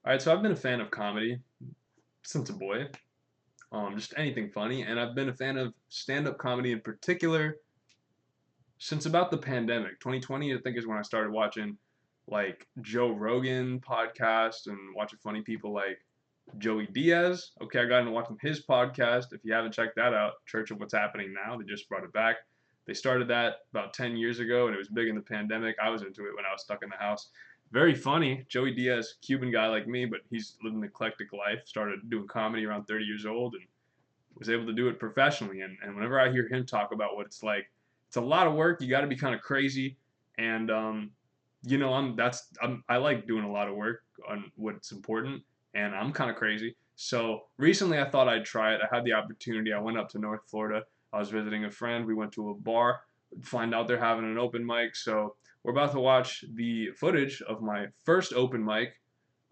Alright, so I've been a fan of comedy since a boy. Just anything funny, and I've been a fan of stand-up comedy in particular since about the pandemic. 2020, I think, is when I started watching like Joe Rogan podcast and watching funny people like Joey Diaz. Okay, I got into watching his podcast. If you haven't checked that out, Church of What's Happening Now, they just brought it back. They started that about 10 years ago, and it was big in the pandemic. I was into it when I was stuck in the house. Very funny. Joey Diaz, Cuban guy like me, but he's lived an eclectic life. Started doing comedy around 30 years old and was able to do it professionally. And whenever I hear him talk about what it's like, it's a lot of work. You got to be kind of crazy. And, I like doing a lot of work on what's important, and I'm kind of crazy. So recently I thought I'd try it. I had the opportunity. I went up to North Florida. I was visiting a friend. We went to a bar, find out they're having an open mic. So we're about to watch the footage of my first open mic.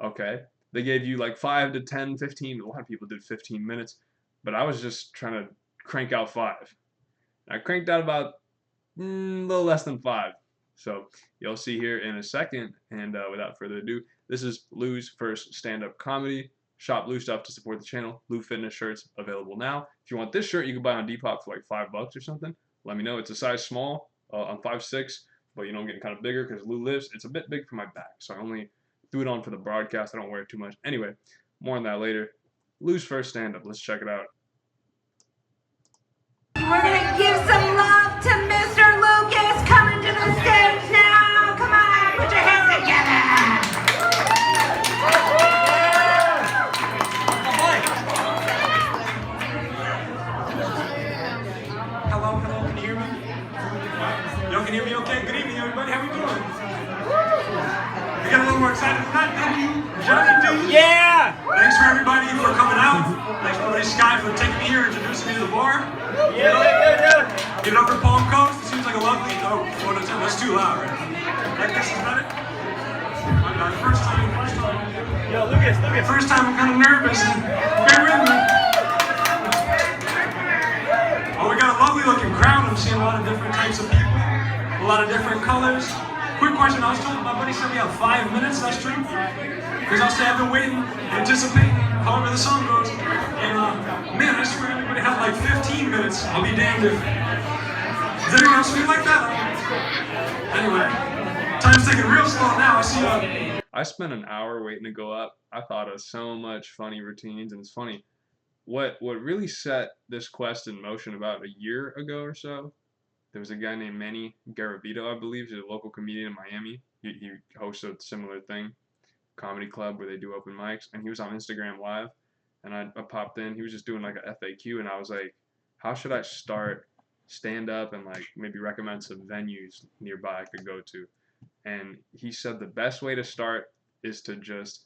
Okay. They gave you like 5 to 10, 15. A lot of people did 15 minutes, but I was just trying to crank out 5. I cranked out about a little less than 5. So you'll see here in a second. And without further ado, this is Lou's first stand-up comedy. Shop Lou stuff to support the channel. Lou Fitness shirts available now. If you want this shirt, you can buy on Depop for like $5 or something. Let me know. It's a size small. I'm 5'6", but I'm getting kind of bigger because Lou lifts. It's a bit big for my back, so I only do it on for the broadcast. I don't wear it too much. Anyway, more on that later. Lou's first stand-up. Let's check it out. We're gonna give some love to Mr. Lucas coming to the stage now. Come on, put your hands together. Hello, can you hear me? Y'all can hear me okay? Good evening, everybody. How we doing? We got a little more excited than that, didn't you? Johnny D? Yeah! Thanks for everybody for coming out. Thanks for everybody, Sky, for taking me here and introducing me to the bar. Yeah. Give it up for Palm Coast. It seems like a lovely... Oh, 1 to 10. That's too loud, right? Like this, is that it? First time. Yo, Lucas. First time I'm kind of nervous. Bear with me. Oh, we got a lovely looking crowd. I'm seeing a lot of different types of people. A lot of different colors. Quick question. I was told my buddy said we have 5 minutes. That's true? Because I've been waiting, anticipating, however the song goes. And man, I swear everybody had like 15 minutes. I'll be damned if. Does anyone else feel like that? Anyway, time's taking real slow now. I see. I spent an hour waiting to go up. I thought of so much funny routines, and it's funny. What really set this quest in motion about a year ago or so, there was a guy named Manny Garavito, I believe. He's a local comedian in Miami. He hosts a similar thing, comedy club where they do open mics, and he was on Instagram Live, and I popped in. He was just doing like a FAQ, and I was like, how should I start stand up and like maybe recommend some venues nearby I could go to? And he said the best way to start is to just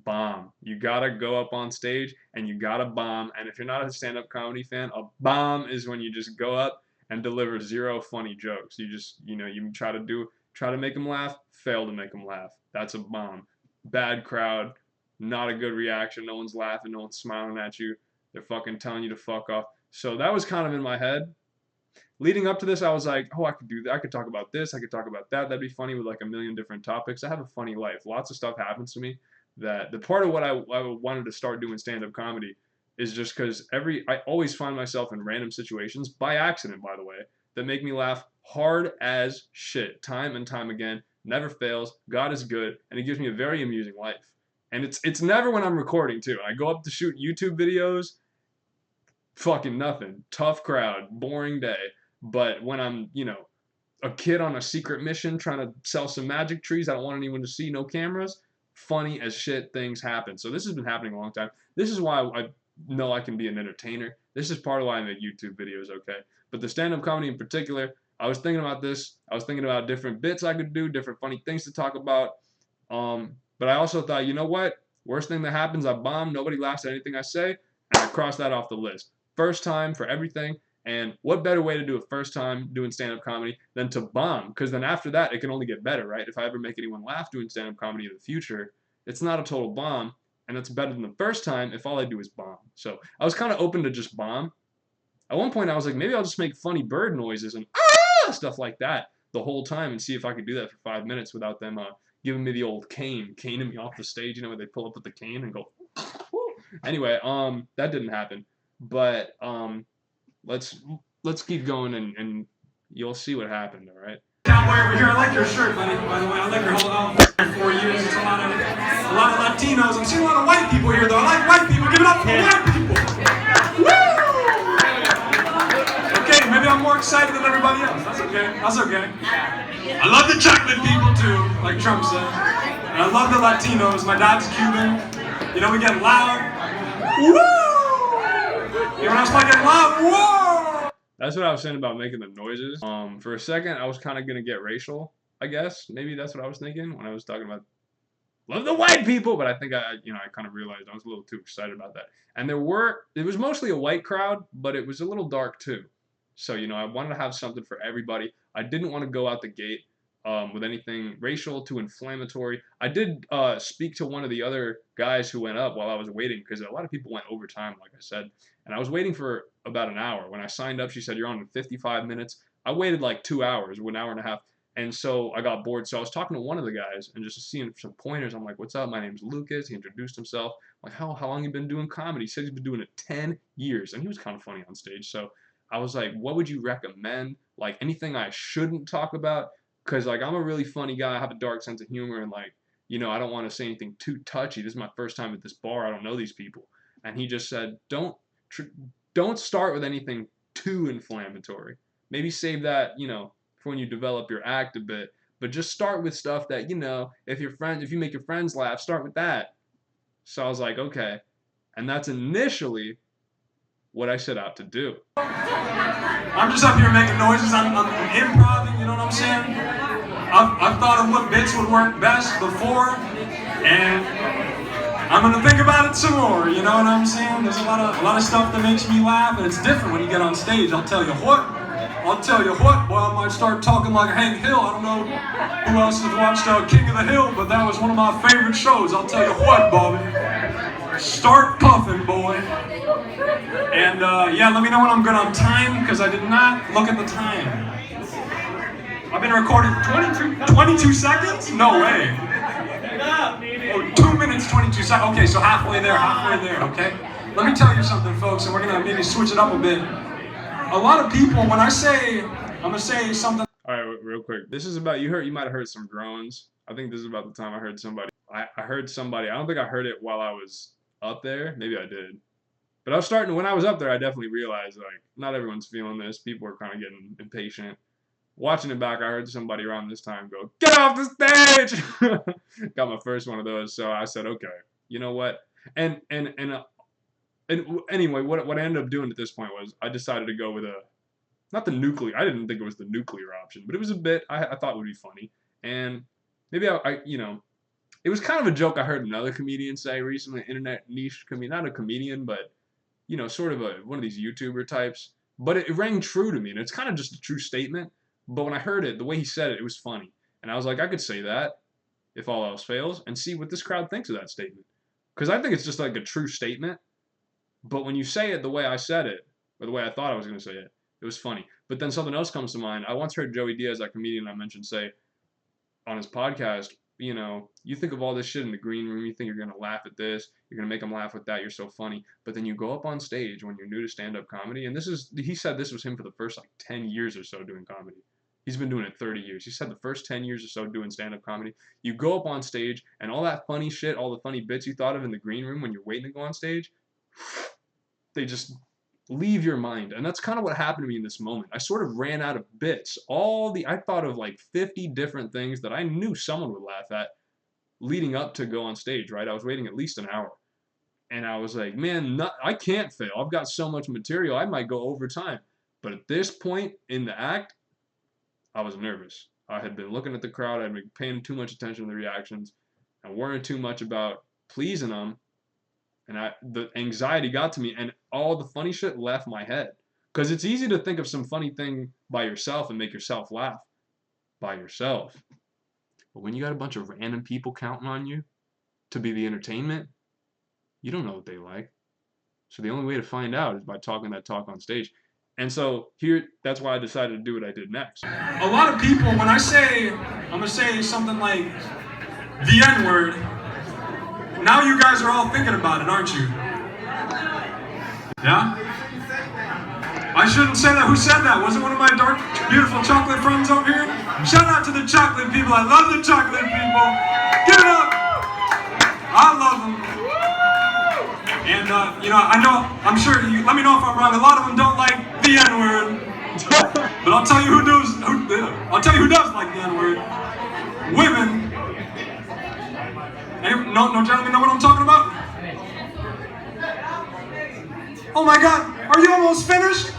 bomb. You gotta go up on stage and you gotta bomb. And if you're not a stand-up comedy fan, a bomb is when you just go up and deliver 0 funny jokes. You just, you try to make them laugh, fail to make them laugh. That's a bomb. Bad crowd, not a good reaction. No one's laughing, no one's smiling at you. They're fucking telling you to fuck off. So that was kind of in my head. Leading up to this, I was like, oh, I could do that. I could talk about this. I could talk about that. That'd be funny with like a million different topics. I have a funny life. Lots of stuff happens to me. That the part of what I wanted to start doing stand-up comedy is just because I always find myself in random situations, by accident, by the way, that make me laugh hard as shit, time and time again. Never fails. God is good, and it gives me a very amusing life. And it's never when I'm recording, too. I go up to shoot YouTube videos, fucking nothing. Tough crowd, boring day. But when I'm, a kid on a secret mission trying to sell some magic trees, I don't want anyone to see, no cameras, funny as shit things happen. So this has been happening a long time. This is why I know I can be an entertainer. This is part of why I make YouTube videos, okay? But the stand-up comedy in particular, I was thinking about this. I was thinking about different bits I could do, different funny things to talk about. But I also thought, you know what? Worst thing that happens, I bomb. Nobody laughs at anything I say. And I crossed that off the list. First time for everything. And what better way to do a first time doing stand-up comedy than to bomb? Because then after that, it can only get better, right? If I ever make anyone laugh doing stand-up comedy in the future, it's not a total bomb, and it's better than the first time if all I do is bomb. So I was kind of open to just bomb. At one point, I was like, maybe I'll just make funny bird noises and stuff like that the whole time and see if I could do that for 5 minutes without them giving me the old caning me off the stage, you know, where they pull up with the cane and go. Anyway, that didn't happen, but let's keep going and you'll see what happened. All right. Cowboy over here, I like your shirt, buddy. By the way, I like your whole outfit. 4 years, it's a lot of Latinos. I'm seeing a lot of white people here, though. I like white people. Give it up for white people. Woo! Okay, maybe I'm more excited than everybody else. That's okay. That's okay. I love the chocolate people too, like Trump said. And I love the Latinos. My dad's Cuban. You know, we get loud. Woo! Everyone else might get loud. Whoa! That's what I was saying about making the noises. For a second, I was kind of gonna get racial, I guess. Maybe that's what I was thinking when I was talking about love the white people, but I think I kind of realized I was a little too excited about that. And it was mostly a white crowd, but it was a little dark too. So, I wanted to have something for everybody. I didn't want to go out the gate with anything racial too inflammatory. I did speak to one of the other guys who went up while I was waiting, because a lot of people went overtime, like I said. And I was waiting for about an hour. When I signed up, she said, you're on in 55 minutes. I waited like 2 hours, an hour and a half. And so I got bored. So I was talking to one of the guys and just seeing some pointers. I'm like, what's up? My name's Lucas. He introduced himself. I'm like, how long you been doing comedy? He said he's been doing it 10 years. And he was kind of funny on stage. So I was like, what would you recommend? Like anything I shouldn't talk about? Because like I'm a really funny guy. I have a dark sense of humor. And like, I don't want to say anything too touchy. This is my first time at this bar. I don't know these people. And he just said, don't start with anything too inflammatory. Maybe save that, for when you develop your act a bit. But just start with stuff that, if you make your friends laugh, start with that. So I was like, okay. And that's initially what I set out to do. I'm just up here making noises. I'm improvising, you know what I'm saying? I've thought of what bits would work best before, and I'm gonna think about it some more, you know what I'm saying? There's a lot of stuff that makes me laugh, and it's different when you get on stage. I'll tell you what, boy, I might start talking like Hank Hill. I don't know who else has watched King of the Hill, but that was one of my favorite shows. I'll tell you what, Bobby. Start puffing, boy. And yeah, let me know when I'm good on time, because I did not look at the time. I've been recording 22 seconds? No way. Oh, 2 minutes, 22 seconds. Okay, so halfway there, okay? Let me tell you something, folks, and we're going to maybe switch it up a bit. A lot of people, when I'm going to say something. All right, real quick. This is about, you might have heard some groans. I think this is about the time I heard somebody. I heard somebody. I don't think I heard it while I was up there. Maybe I did. But when I was up there, I definitely realized, like, not everyone's feeling this. People are kind of getting impatient. Watching it back, I heard somebody around this time go, "Get off the stage!" Got my first one of those, so I said, okay, you know what? And anyway, what I ended up doing at this point was I decided to go with not the nuclear. I didn't think it was the nuclear option, but it was a bit I thought would be funny. And maybe it was kind of a joke I heard another comedian say recently, internet niche comedian, not a comedian, but sort of one of these YouTuber types. But it rang true to me, and it's kind of just a true statement. But when I heard it, the way he said it, it was funny. And I was like, I could say that if all else fails and see what this crowd thinks of that statement. Because I think it's just like a true statement. But when you say it the way I said it, or the way I thought I was going to say it, it was funny. But then something else comes to mind. I once heard Joey Diaz, that comedian I mentioned, say on his podcast, you think of all this shit in the green room, you think you're going to laugh at this, you're going to make them laugh with that, you're so funny. But then you go up on stage when you're new to stand-up comedy, and he said this was him for the first like 10 years or so doing comedy. He's been doing it 30 years. He said the first 10 years or so doing stand-up comedy, you go up on stage, and all that funny shit, all the funny bits you thought of in the green room when you're waiting to go on stage, they just leave your mind. And that's kind of what happened to me in this moment. I sort of ran out of bits. I thought of like 50 different things that I knew someone would laugh at leading up to go on stage, right? I was waiting at least an hour. And I was like, man, I can't fail. I've got so much material, I might go over time. But at this point in the act, I was nervous. I had been looking at the crowd. I'd been paying too much attention to the reactions. I worried too much about pleasing them. And the anxiety got to me, and all the funny shit left my head. Because it's easy to think of some funny thing by yourself and make yourself laugh by yourself. But when you got a bunch of random people counting on you to be the entertainment, you don't know what they like. So the only way to find out is by talking that talk on stage. And so that's why I decided to do what I did next. A lot of people, when I'm going to say something like, the N-word. Now you guys are all thinking about it, aren't you? Yeah? I shouldn't say that. Who said that? Was it one of my dark, beautiful chocolate friends over here? Shout out to the chocolate people. I love the chocolate people. Give it up. I love them. And, I'm sure, let me know if I'm wrong. A lot of them don't like the N-word. But I'll tell you who does, like the N-word. Women. No gentlemen know what I'm talking about? Oh my God, are you almost finished?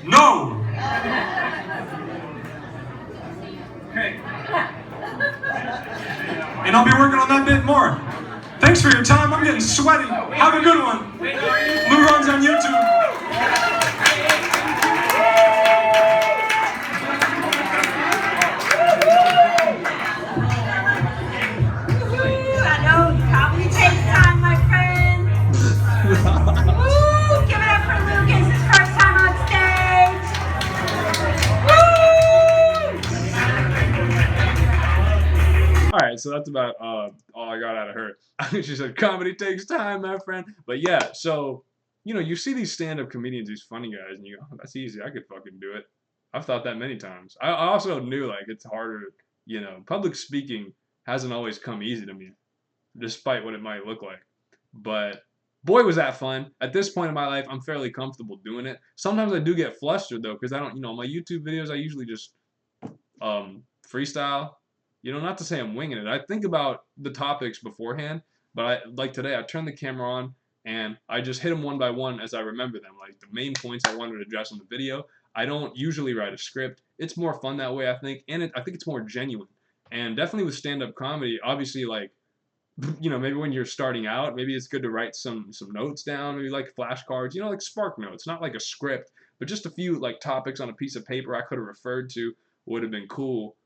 No. Okay. And I'll be working on that bit more. Thanks for your time. I'm getting sweaty. Have a good one. Lou runs on YouTube. I know comedy takes time, my friend. Woo! Give it up for Lucas, his first time on stage. Woo! All right, so that's about all I got out of her. She said, comedy takes time, my friend. But yeah, so, you see these stand-up comedians, these funny guys, and you go, oh, that's easy. I could fucking do it. I've thought that many times. I also knew, like, it's harder, public speaking hasn't always come easy to me, despite what it might look like. But boy, was that fun. At this point in my life, I'm fairly comfortable doing it. Sometimes I do get flustered, though, because I don't, my YouTube videos, I usually just freestyle. Not to say I'm winging it. I think about the topics beforehand, but like today, I turned the camera on, and I just hit them one by one as I remember them, like the main points I wanted to address in the video. I don't usually write a script. It's more fun that way, I think, and I think it's more genuine. And definitely with stand-up comedy, obviously, like, maybe when you're starting out, maybe it's good to write some notes down, maybe like flashcards, like spark notes, not like a script, but just a few like topics on a piece of paper I could have referred to would have been cool.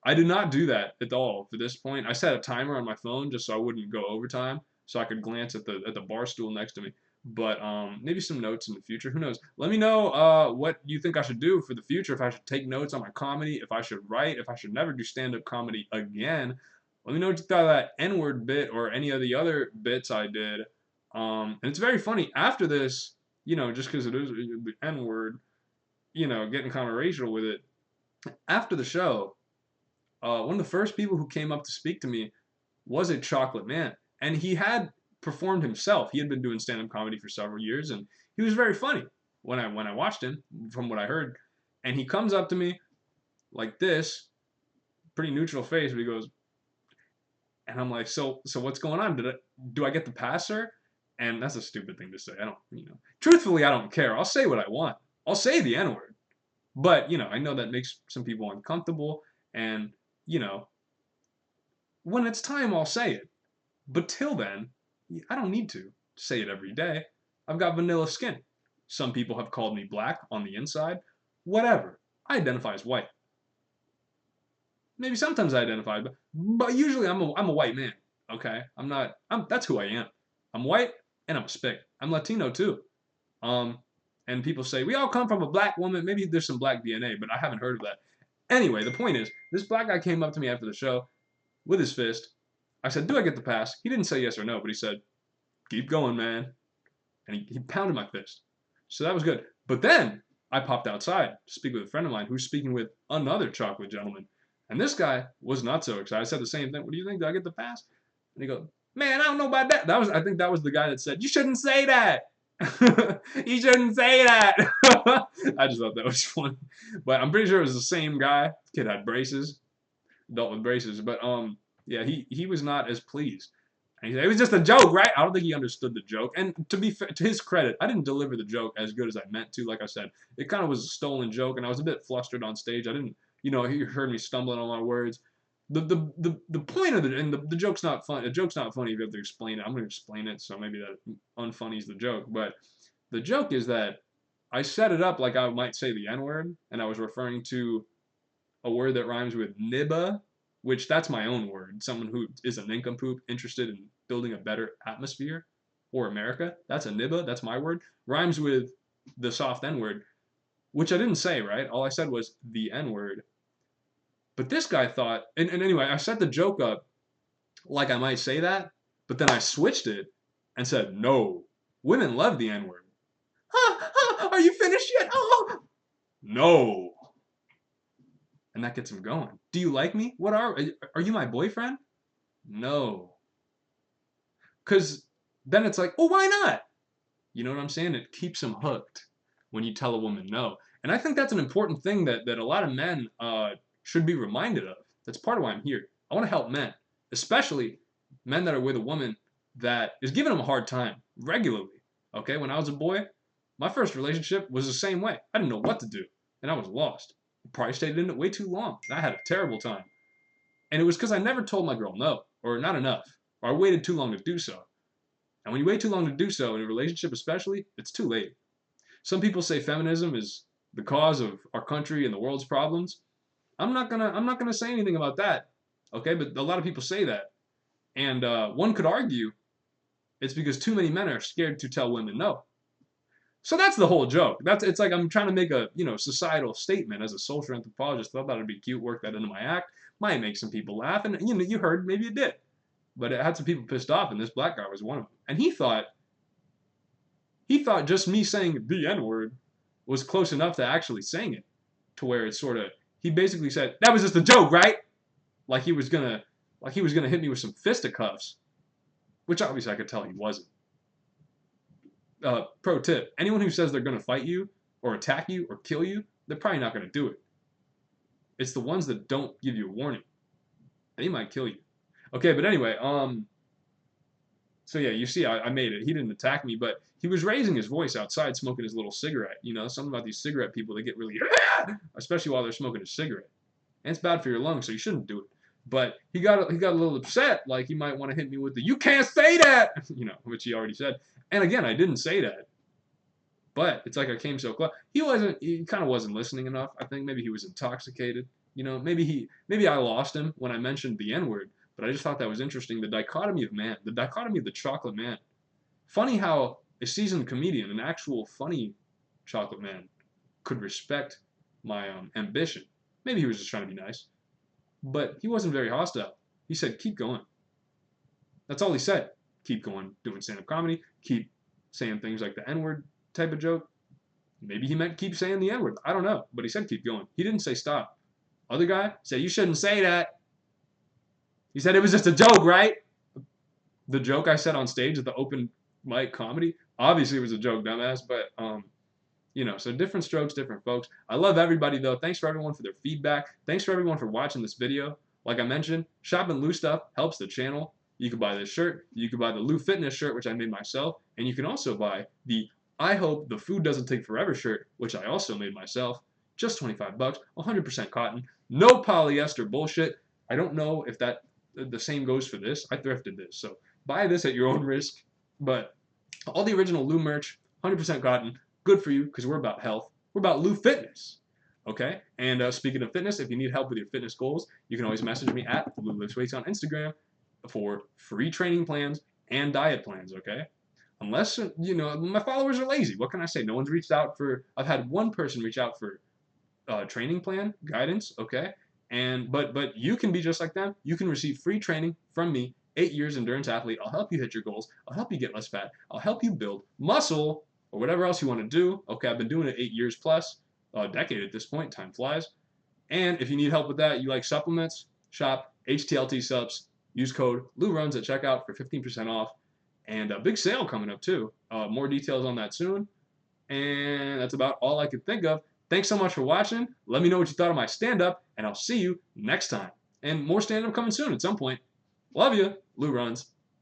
I did not do that at all for this point. I set a timer on my phone just so I wouldn't go overtime, so I could glance at the bar stool next to me. But maybe some notes in the future. Who knows? Let me know what you think I should do for the future. If I should take notes on my comedy, if I should write, if I should never do stand-up comedy again. Let me know what you thought of that N-word bit or any of the other bits I did. And it's very funny. After this, just because it is the N-word, getting kind of racial with it. After the show, one of the first people who came up to speak to me was a chocolate man. And he had performed himself. He had been doing stand-up comedy for several years, and he was very funny when I watched him, from what I heard. And he comes up to me like this, pretty neutral face, but he goes, and I'm like, so what's going on? Do I get the pass, sir? And that's a stupid thing to say. I don't, truthfully, I don't care. I'll say what I want. I'll say the N-word. But, I know that makes some people uncomfortable, and, when it's time, I'll say it. But till then, I don't need to say it every day. I've got vanilla skin. Some people have called me black on the inside. Whatever. I identify as white. Maybe sometimes I identify, but usually I'm a white man. Okay, that's who I am. I'm white and I'm a spick. I'm Latino too. And people say we all come from a black woman. Maybe there's some black DNA, but I haven't heard of that. Anyway, the point is, this black guy came up to me after the show with his fist. I said, "Do I get the pass?" He didn't say yes or no, but he said, "Keep going, man." And he pounded my fist. So that was good. But then I popped outside to speak with a friend of mine who's speaking with another chocolate gentleman. And this guy was not so excited. I said the same thing. What do you think? Did I get the pass? And he goes, man, I don't know about that. I think that was the guy that said, you shouldn't say that. You shouldn't say that. I just thought that was funny. But I'm pretty sure it was the same guy. Kid had braces. Adult with braces. But yeah, he was not as pleased. And he said, it was just a joke, right? I don't think he understood the joke. And to be fair, to his credit, I didn't deliver the joke as good as I meant to. Like I said, it kind of was a stolen joke, and I was a bit flustered on stage. I didn't, he heard me stumbling on my words. The point of the joke's not fun. The joke's not funny if you have to explain it. I'm going to explain it, so maybe that unfunnies the joke. But the joke is that I set it up like I might say the N-word, and I was referring to a word that rhymes with nibba, which that's my own word. Someone who is a nincompoop interested in building a better atmosphere for America. That's a nibba. That's my word. Rhymes with the soft N-word, which I didn't say, right? All I said was the N-word. But this guy thought, and anyway, I set the joke up like I might say that, but then I switched it and said, no, women love the N-word. Are you finished yet? Oh, no. And that gets him going. Do you like me? What are you my boyfriend? No. Because then it's like, oh, why not? You know what I'm saying? It keeps them hooked when you tell a woman no. And I think that's an important thing that a lot of men should be reminded of. That's part of why I'm here. I want to help men, especially men that are with a woman that is giving them a hard time regularly. Okay, when I was a boy, my first relationship was the same way. I didn't know what to do, and I was lost. Probably stayed in it way too long. I had a terrible time. And it was because I never told my girl no, or not enough, or I waited too long to do so. And when you wait too long to do so, in a relationship especially, it's too late. Some people say feminism is the cause of our country and the world's problems. I'm not gonna say anything about that. Okay, but a lot of people say that. And one could argue it's because too many men are scared to tell women no. So that's the whole joke. It's like I'm trying to make a societal statement as a social anthropologist. Thought that would be cute, work that into my act. Might make some people laugh, and you heard maybe it did, but it had some people pissed off, and this black guy was one of them. And he thought just me saying the N-word was close enough to actually saying it, to where it's sort of he basically said that was just a joke, right? Like he was gonna hit me with some fisticuffs, which obviously I could tell he wasn't. Pro tip, anyone who says they're going to fight you or attack you or kill you, they're probably not going to do it. It's the ones that don't give you a warning. They might kill you. Okay, but anyway, so yeah, you see, I made it. He didn't attack me, but he was raising his voice outside smoking his little cigarette. Something about these cigarette people, they get really, especially while they're smoking a cigarette. And it's bad for your lungs, so you shouldn't do it. But he got a little upset, like he might want to hit me with the "you can't say that," which he already said. And again, I didn't say that, but it's like I came so close. He kind of wasn't listening enough. I think maybe he was intoxicated. Maybe I lost him when I mentioned the N-word. But I just thought that was interesting. The dichotomy of man, the dichotomy of the chocolate man. Funny how a seasoned comedian, an actual funny chocolate man, could respect my ambition. Maybe he was just trying to be nice. But he wasn't very hostile. He said, keep going. That's all he said. Keep going, doing stand-up comedy. Keep saying things like the N-word type of joke. Maybe he meant keep saying the N-word. I don't know. But he said keep going. He didn't say stop. Other guy said, you shouldn't say that. He said it was just a joke, right? The joke I said on stage at the open mic comedy, obviously it was a joke, dumbass. But, so different strokes, different folks. I love everybody, though. Thanks for everyone for their feedback. Thanks for everyone for watching this video. Like I mentioned, shopping Lou stuff helps the channel. You can buy this shirt. You can buy the Lou Fitness shirt, which I made myself. And you can also buy the I Hope the Food Doesn't Take Forever shirt, which I also made myself. Just $25, 100% cotton. No polyester bullshit. I don't know if the same goes for this. I thrifted this. So buy this at your own risk. But all the original Lou merch, 100% cotton. Good for you because we're about health. We're about Lou Fitness. Okay? And speaking of fitness, if you need help with your fitness goals, you can always message me at Lou Lifts Weights on Instagram for free training plans and diet plans, okay? Unless, my followers are lazy. What can I say? No one's reached out for, I've had one person reach out for training plan guidance, okay? But you can be just like them. You can receive free training from me, 8 years endurance athlete. I'll help you hit your goals. I'll help you get less fat. I'll help you build muscle or whatever else you want to do. Okay, I've been doing it 8 years plus, a decade at this point. Time flies. And if you need help with that, you like supplements, shop HTLT subs. Use code LouRuns at checkout for 15% off. And a big sale coming up too. More details on that soon. And that's about all I could think of. Thanks so much for watching. Let me know what you thought of my stand-up, and I'll see you next time. And more stand-up coming soon at some point. Love you. Lou Runs.